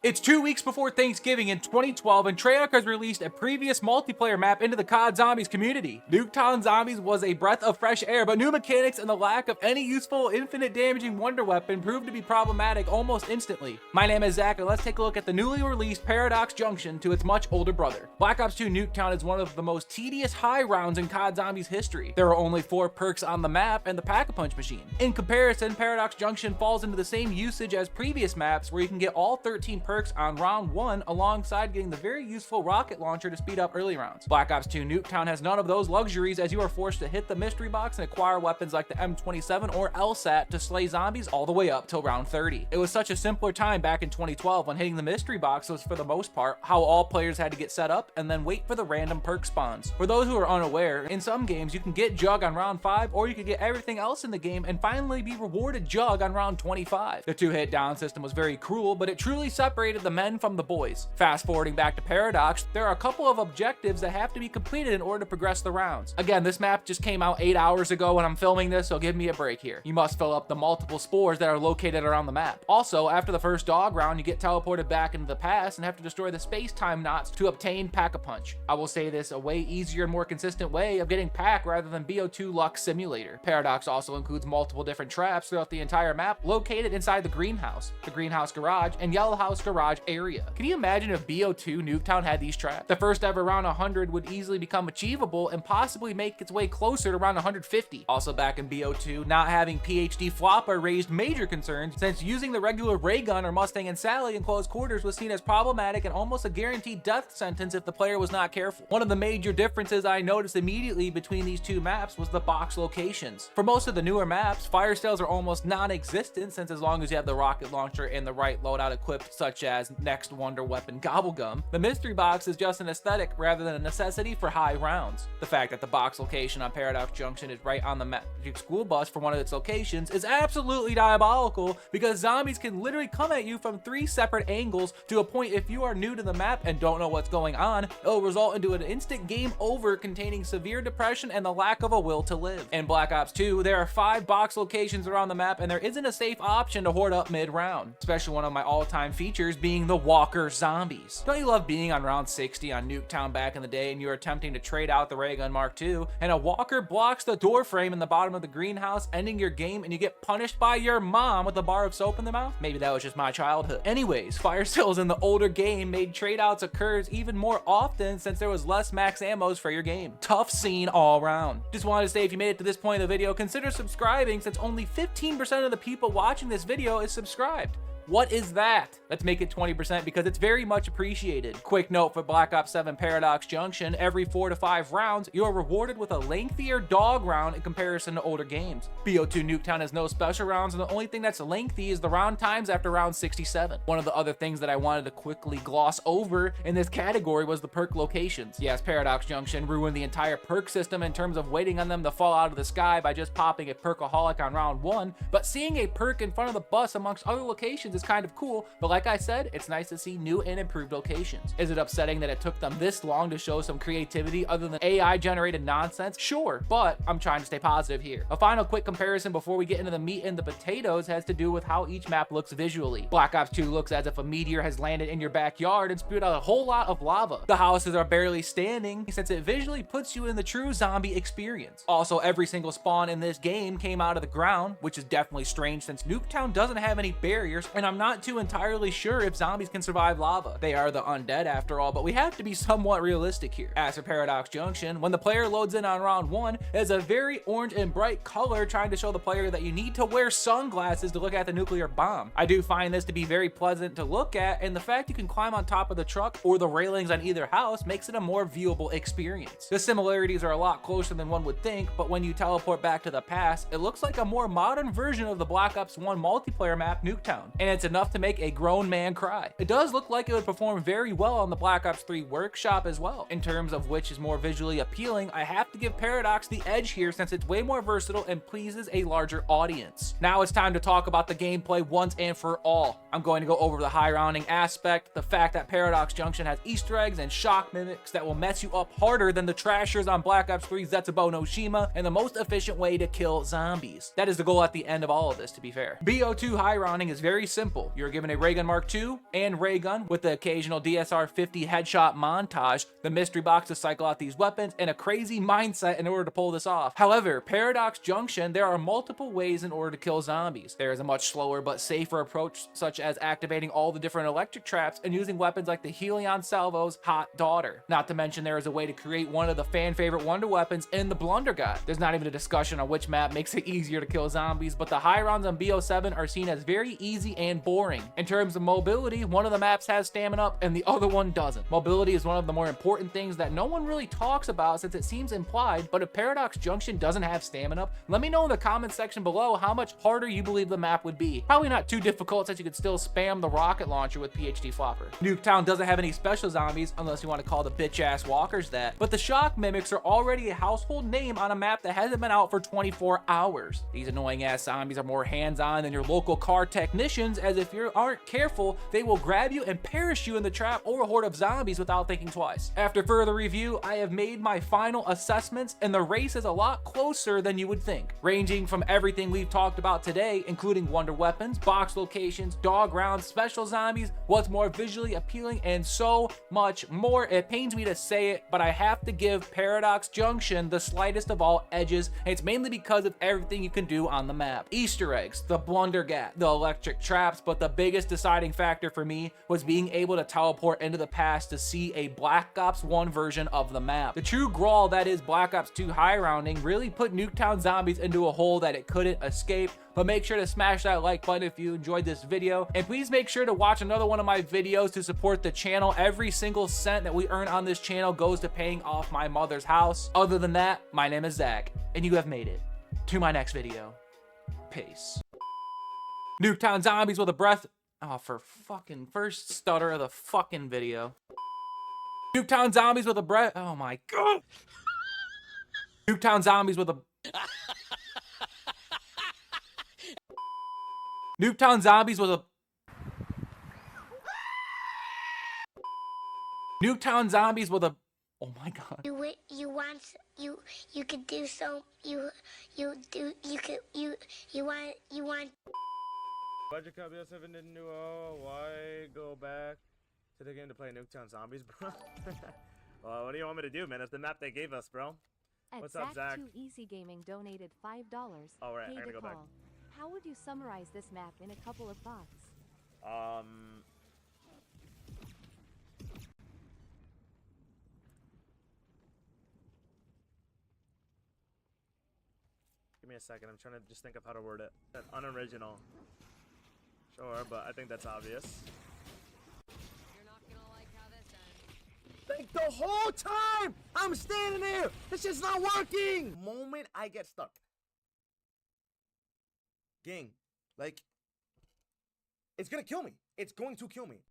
It's 2 weeks before Thanksgiving in 2012, and Treyarch has released a previous multiplayer map into the COD Zombies community. Nuketown Zombies was a breath of fresh air, but new mechanics and the lack of any useful infinite damaging wonder weapon proved to be problematic almost instantly. My name is Zach, and let's take a look at the newly released Paradox Junction to its much older brother. Black Ops 2 Nuketown is one of the most tedious high rounds in COD Zombies history. There are only 4 perks on the map and the Pack-a-Punch machine. In comparison, Paradox Junction falls into the same usage as previous maps, where you can get all 13 perks on round 1 alongside getting the very useful rocket launcher to speed up early rounds. Black Ops 2 Nuketown has none of those luxuries, as you are forced to hit the mystery box and acquire weapons like the M27 or LSAT to slay zombies all the way up till round 30. It was such a simpler time back in 2012 when hitting the mystery box was, for the most part, how all players had to get set up and then wait for the random perk spawns. For those who are unaware, in some games you can get Jug on round 5, or you could get everything else in the game and finally be rewarded Jug on round 25. The 2-hit down system was very cruel, but it truly separated the men from the boys. Fast forwarding back to Paradox, there are a couple of objectives that have to be completed in order to progress the rounds. Again, this map just came out 8 hours ago when I'm filming this, so give me a break here. You must fill up the multiple spores that are located around the map. Also, after the first dog round, you get teleported back into the past and have to destroy the space-time knots to obtain Pack-a-Punch. I will say this, a way easier and more consistent way of getting Pack rather than BO2 Luck Simulator. Paradox also includes multiple different traps throughout the entire map located inside the greenhouse garage, and yellow house garage area. Can you imagine if BO2 Nuketown had these traps? The first ever round 100 would easily become achievable and possibly make its way closer to round 150. Also back in BO2, not having PhD Flopper raised major concerns, since using the regular ray gun or Mustang and Sally in close quarters was seen as problematic and almost a guaranteed death sentence if the player was not careful. One of the major differences I noticed immediately between these two maps was the box locations. For most of the newer maps, fire sales are almost non-existent, since as long as you have the rocket launcher and the right loadout equipped, such as next wonder weapon Gobblegum, the mystery box is just an aesthetic rather than a necessity for high rounds. The fact that the box location on Paradox Junction is right on the magic school bus for one of its locations is absolutely diabolical, because zombies can literally come at you from 3 separate angles, to a point if you are new to the map and don't know what's going on, it'll result into an instant game over containing severe depression and the lack of a will to live. In Black Ops 2, there are 5 box locations around the map, and there isn't a safe option to hoard up mid-round, especially one of my all-time features being the Walker Zombies. Don't you love being on round 60 on Nuketown back in the day and you're attempting to trade out the ray gun Mark II, and a walker blocks the door frame in the bottom of the greenhouse, ending your game, and you get punished by your mom with a bar of soap in the mouth? Maybe that was just my childhood. Anyways, fire sales in the older game made trade outs occurs even more often, since there was less max ammos for your game. Tough scene all around. Just wanted to say, if you made it to this point of the video, consider subscribing, since only 15% of the people watching this video is subscribed. What is that? Let's make it 20% because it's very much appreciated. Quick note for Black Ops 7 Paradox Junction, every 4 to 5 rounds, you are rewarded with a lengthier dog round in comparison to older games. BO2 Nuketown has no special rounds, and the only thing that's lengthy is the round times after round 67. One of the other things that I wanted to quickly gloss over in this category was the perk locations. Yes, Paradox Junction ruined the entire perk system in terms of waiting on them to fall out of the sky by just popping a perkaholic on round 1, but seeing a perk in front of the bus amongst other locations is kind of cool, but like I said, it's nice to see new and improved locations. Is it upsetting that it took them this long to show some creativity other than AI generated nonsense? Sure, but I'm trying to stay positive here. A final quick comparison before we get into the meat and the potatoes has to do with how each map looks visually. Black Ops 2 looks as if a meteor has landed in your backyard and spewed out a whole lot of lava. The houses are barely standing, since it visually puts you in the true zombie experience. Also, every single spawn in this game came out of the ground, which is definitely strange since Nuketown doesn't have any barriers, and I'm not too entirely sure if zombies can survive lava. They are the undead after all, but we have to be somewhat realistic here. As for Paradox Junction, when the player loads in on round 1, it is a very orange and bright color, trying to show the player that you need to wear sunglasses to look at the nuclear bomb. I do find this to be very pleasant to look at, and the fact you can climb on top of the truck or the railings on either house makes it a more viewable experience. The similarities are a lot closer than one would think, but when you teleport back to the past, it looks like a more modern version of the Black Ops 1 multiplayer map Nuketown, and it's enough to make a grown man cry. It does look like it would perform very well on the Black Ops 3 workshop as well. In terms of which is more visually appealing, I have to give Paradox the edge here, since it's way more versatile and pleases a larger audience. Now it's time to talk about the gameplay once and for all. I'm going to go over the high rounding aspect, the fact that Paradox Junction has Easter eggs and shock mimics that will mess you up harder than the trashers on Black Ops 3 Zetsubo no Shima, and the most efficient way to kill zombies. That is the goal at the end of all of this, to be fair. BO2 high rounding is very similar simple. You're given a ray gun Mark II and ray gun with the occasional DSR-50 headshot montage, the mystery box to cycle out these weapons, and a crazy mindset in order to pull this off. However, Paradox Junction, there are multiple ways in order to kill zombies. There is a much slower but safer approach, such as activating all the different electric traps and using weapons like the Helion Salvo's Hot Daughter. Not to mention there is a way to create one of the fan favorite wonder weapons in the Blundergat. There's not even a discussion on which map makes it easier to kill zombies, but the high rounds on BO7 are seen as very easy and boring. In terms of mobility, one of the maps has stamina up and the other one doesn't. Mobility is one of the more important things that no one really talks about since it seems implied, but if Paradox Junction doesn't have stamina up, let me know in the comment section below how much harder you believe the map would be. Probably not too difficult since you could still spam the rocket launcher with PhD Flopper. Nuketown doesn't have any special zombies unless you want to call the bitch ass walkers that, but the shock mimics are already a household name on a map that hasn't been out for 24 hours. These annoying ass zombies are more hands-on than your local car technicians, as if you aren't careful, they will grab you and perish you in the trap or a horde of zombies without thinking twice. After further review, I have made my final assessments and the race is a lot closer than you would think, ranging from everything we've talked about today, including wonder weapons, box locations, dog rounds, special zombies, what's more visually appealing, and so much more. It pains me to say it, but I have to give Paradox Junction the slightest of all edges, and it's mainly because of everything you can do on the map. Easter eggs, the Blundergat, the electric traps, but the biggest deciding factor for me was being able to teleport into the past to see a Black Ops 1 version of the map. The true brawl that is Black Ops 2 high rounding really put Nuketown Zombies into a hole that it couldn't escape, but make sure to smash that like button if you enjoyed this video, and please make sure to watch another one of my videos to support the channel. Every single cent that we earn on this channel goes to paying off my mother's house. Other than that, my name is Zach, and you have made it to my next video. Peace. Nuketown Zombies with a breath. Oh, for fucking first stutter of the fucking video. Nuketown Zombies with a breath. Oh my god. Nuketown Zombies with a. Nuketown Zombies with a. Nuketown Zombies with a. Oh my god. You could do so. You want. Dkal BO7 didn't do. Oh, why go back to the game to play Nuketown Zombies, bro? Well, what do you want me to do, man? It's the map they gave us, bro. What's up, Zach? Zach2 Easy Gaming donated $5. All right, Hey, I gotta go back. Dkal, how would you summarize this map in a couple of thoughts? Give me a second. I'm trying to just think of how to word it. That unoriginal. Sure, but I think that's obvious. You're not gonna like how this ends. Like the whole time I'm standing there, this shit's not working. Moment I get stuck. Gang, like, it's gonna kill me. It's going to kill me.